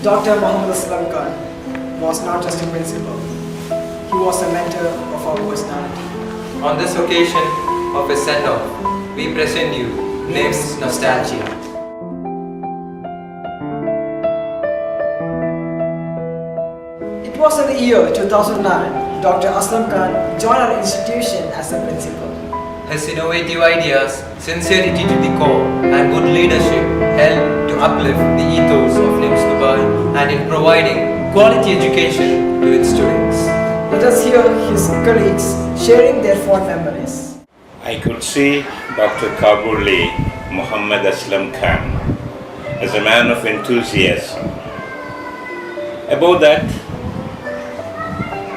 Dr. Mohammed Aslam was not just a principal, he was a mentor of our personality. On this occasion of his send-off, we present you NIMS Nostalgia. It was in the year 2009, Dr. Aslam joined our institution as a principal. His innovative ideas, sincerity to the core, and good leadership helped to uplift the ethos of NIMS Dubai and in providing quality education to its students. Let us hear his colleagues sharing their fond memories. I could see Dr. Kabuli Mohammed Aslam Khan as a man of enthusiasm. Above that,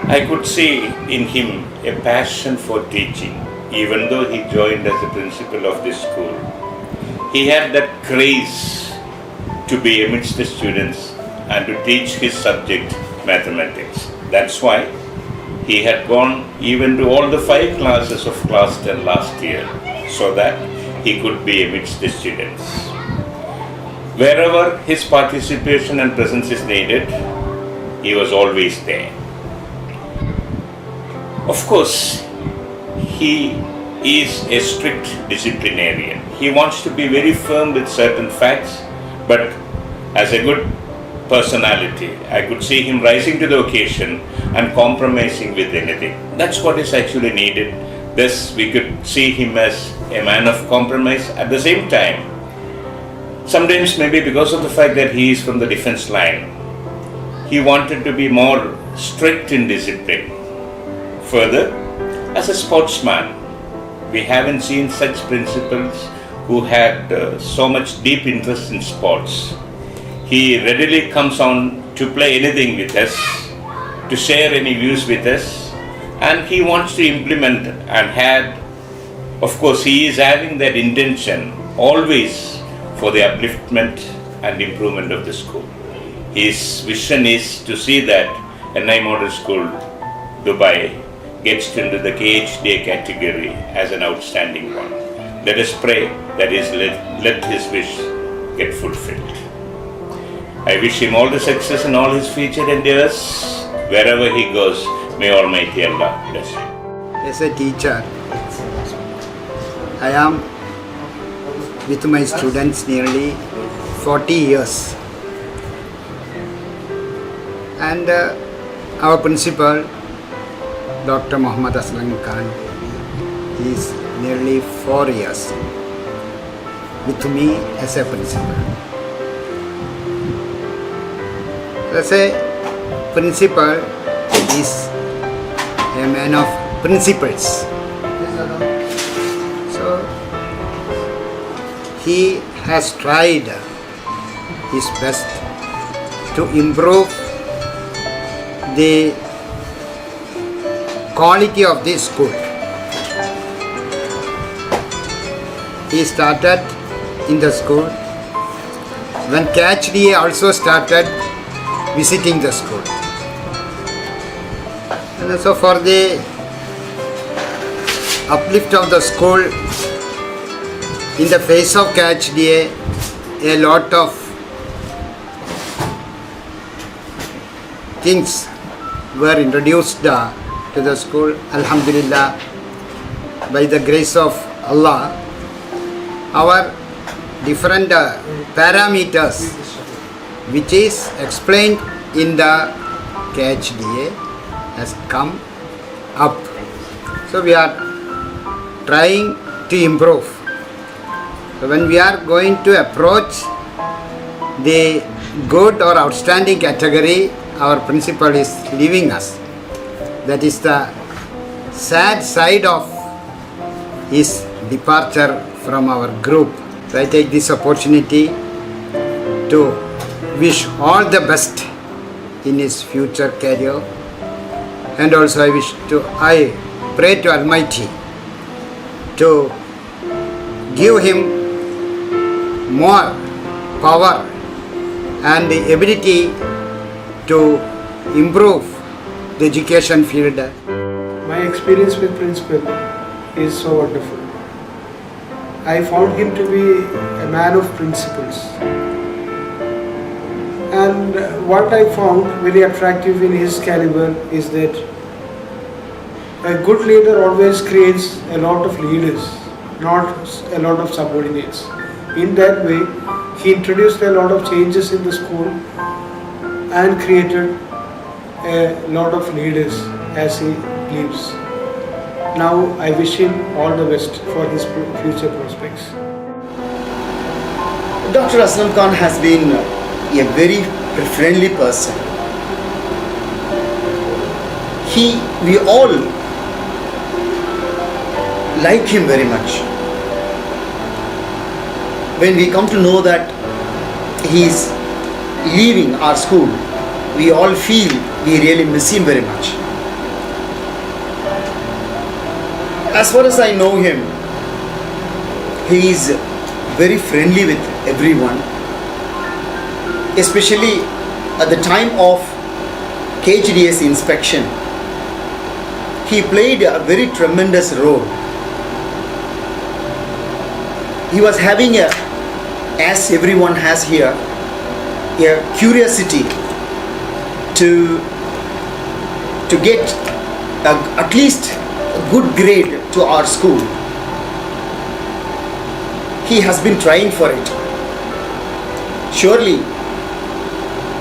I could see in him a passion for teaching. Even though he joined as the principal of this school, he had that grace to be amidst the students and to teach his subject, mathematics. That's why he had gone even to all the 5 classes of class 10 last year, so that he could be amidst the students. Wherever his participation and presence is needed, he was always there. Of course, he is a strict disciplinarian. He wants to be very firm with certain facts, but as a good personality, I could see him rising to the occasion and compromising with anything. That's what is actually needed. Thus, we could see him as a man of compromise. At the same time, sometimes maybe because of the fact that he is from the defense line, he wanted to be more strict in discipline. Further, as a sportsman, we haven't seen such principals who had so much deep interest in sports. He readily comes on to play anything with us, to share any views with us, and he wants to implement and of course, he is having that intention always for the upliftment and improvement of the school. His vision is to see that NI Model School, Dubai, gets into the KHDA category as an outstanding one. Let us pray that let his wish get fulfilled. I wish him all the success in all his future endeavors. Wherever he goes, may Almighty Allah bless him. As a teacher, I am with my students nearly 40 years. And our principal, Dr. Mohammed Aslam Khan, is nearly 4 years with me as a principal. As a principal is a man of principles. So he has tried his best to improve the quality of this school. He started in the school when KHDA also started visiting the school. And so for the uplift of the school in the face of KHDA, a lot of things were introduced to the school. Alhamdulillah, by the grace of Allah, our different parameters which is explained in the KHDA has come up. So we are trying to improve. So when we are going to approach the good or outstanding category, our principal is leaving us. That is the sad side of his departure from our group. So I take this opportunity to wish all the best in his future career, and also I pray to Almighty to give him more power and the ability to improve the education field. My experience with principal is so wonderful. I found him to be a man of principles. And what I found very attractive in his caliber is that a good leader always creates a lot of leaders, not a lot of subordinates. In that way, he introduced a lot of changes in the school and created a lot of leaders as he lives. Now I wish him all the best for his future prospects. Dr. Aslam Khan has been a very friendly person. We all like him very much. When we come to know that he is leaving our school, we all feel we really miss him very much. As far as I know him, he is very friendly with everyone, especially at the time of KHDS inspection. He played a very tremendous role. He was having as everyone has here, a curiosity to get at least a good grade to our school. He has been trying for it. Surely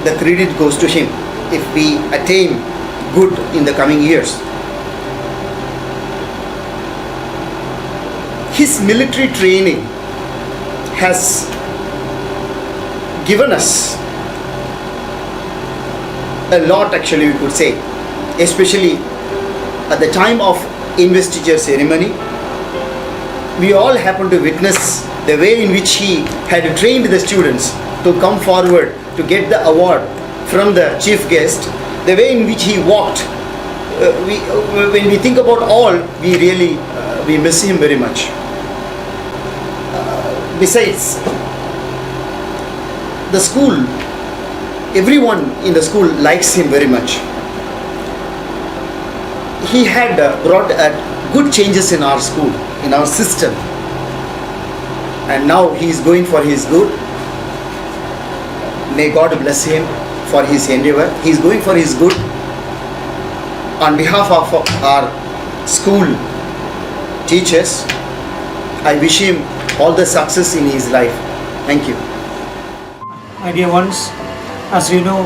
the credit goes to him if we attain good in the coming years. His military training has given us a lot, actually, we could say, especially at the time of investiture ceremony. We all happened to witness the way in which he had trained the students to come forward to get the award from the chief guest, the way in which he walked. When we think about all, we really we miss him very much. Besides, the school, everyone in the school likes him very much. He had brought good changes in our school, in our system, and now he is going for his good. May God bless him for his endeavor. He is going for his good. On behalf of our school teachers, I wish him all the success in his life. Thank you. My dear ones, as you know,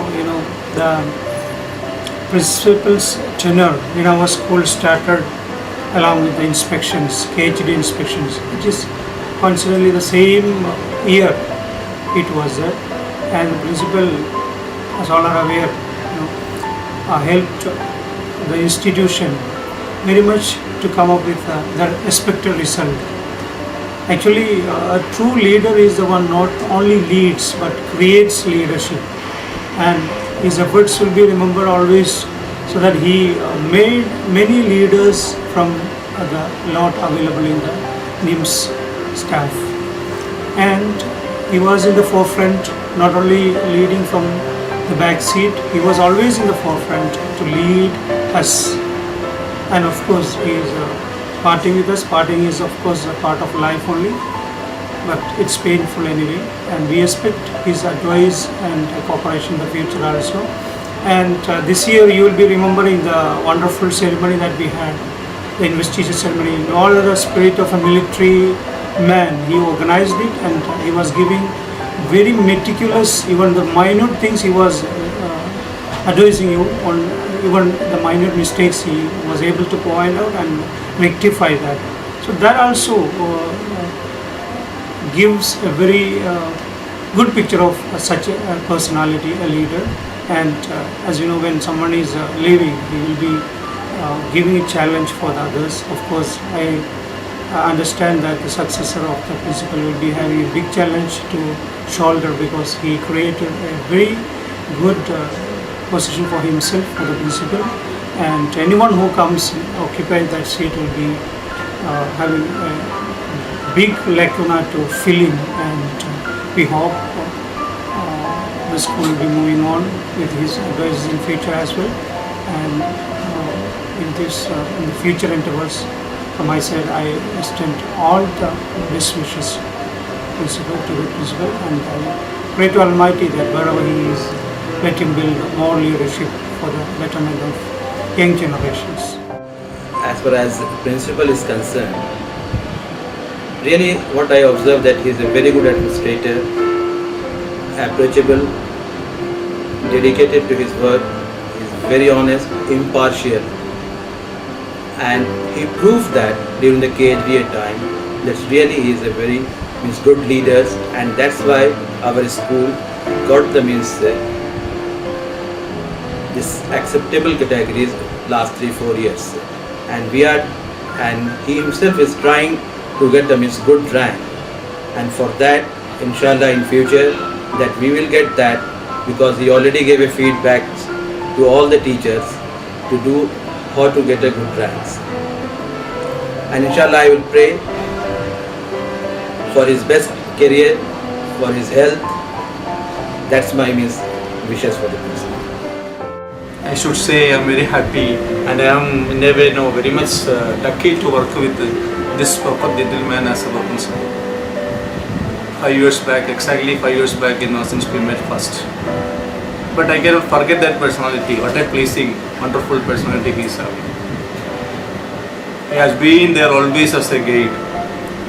the principal's tenure in our school started along with the inspections, KHD inspections, which is coincidentally the same year it was there, and the principal, as all are aware, helped the institution very much to come up with the expected result. Actually, a true leader is the one not only leads but creates leadership, and his efforts will be remembered always, so that he made many leaders from the lot available in the NIMS staff, and he was in the forefront, not only leading from the back seat, he was always in the forefront to lead us. And of course, he is parting with us. Parting is of course a part of life only, but it's painful anyway, and we expect his advice and cooperation in the future also. And this year you will be remembering the wonderful ceremony that we had, the investiture ceremony. In all the spirit of a military man, he organized it, and he was giving very meticulous, even the minute things he was advising you on, even the minute mistakes he was able to point out and rectify that. So that also gives a very good picture of such a personality, a leader. And as you know, when someone is leaving, he will be giving a challenge for the others. Of course, I understand that the successor of the principal will be having a big challenge to shoulder, because he created a very good position for himself, for the principal, and anyone who comes occupy that seat will be having a big lacuna to fill in, and we hope the school will be moving on with his advice in future as well. And in the future intervals, from my side, I extend all the best wishes to the principal, and I pray to Almighty that wherever he is, let him build more leadership for the betterment of young generations. As far as principal is concerned, really what I observe that he is a very good administrator, approachable, dedicated to his work, he is very honest, impartial, and he proved that during the KHDA time that really he is a very good leader, and that's why our school got the this acceptable categories last 3-4 years, and he himself is trying to get the good rank, and for that inshallah in future that we will get that, because he already gave a feedback to all the teachers to do how to get a good ranks, and inshallah I will pray for his best career, for his health. That's my wishes for the person. I should say I am very happy, and I am in a way very much lucky to work with this proper gentleman as a principal. 5 years back, exactly 5 years back, since we met first. But I cannot forget that personality. What a pleasing, wonderful personality he is having. He has been there always as a guide,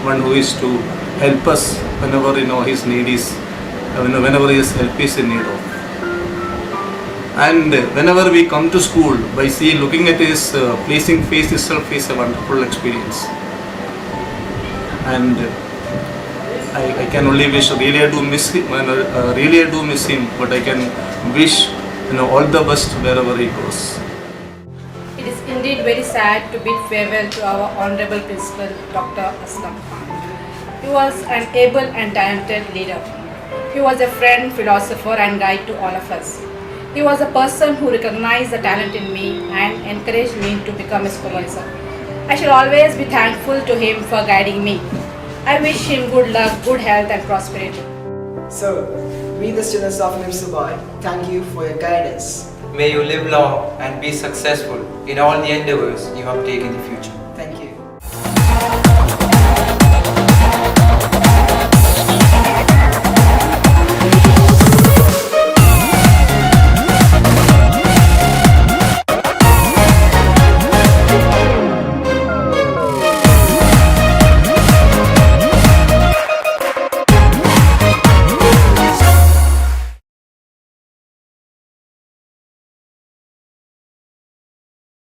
one who is to help us whenever his need is, whenever his help is in need of. And whenever we come to school, by looking at his pleasing face itself is a wonderful experience. And I can only wish, really I do miss him, but I can wish all the best wherever he goes. It is indeed very sad to bid farewell to our Honorable Principal, Dr. Aslam. He was an able and talented leader. He was a friend, philosopher and guide to all of us. He was a person who recognized the talent in me and encouraged me to become a supervisor. I shall always be thankful to him for guiding me. I wish him good luck, good health and prosperity. So, we the students of NIMS Dubai, thank you for your guidance. May you live long and be successful in all the endeavors you have taken in the future.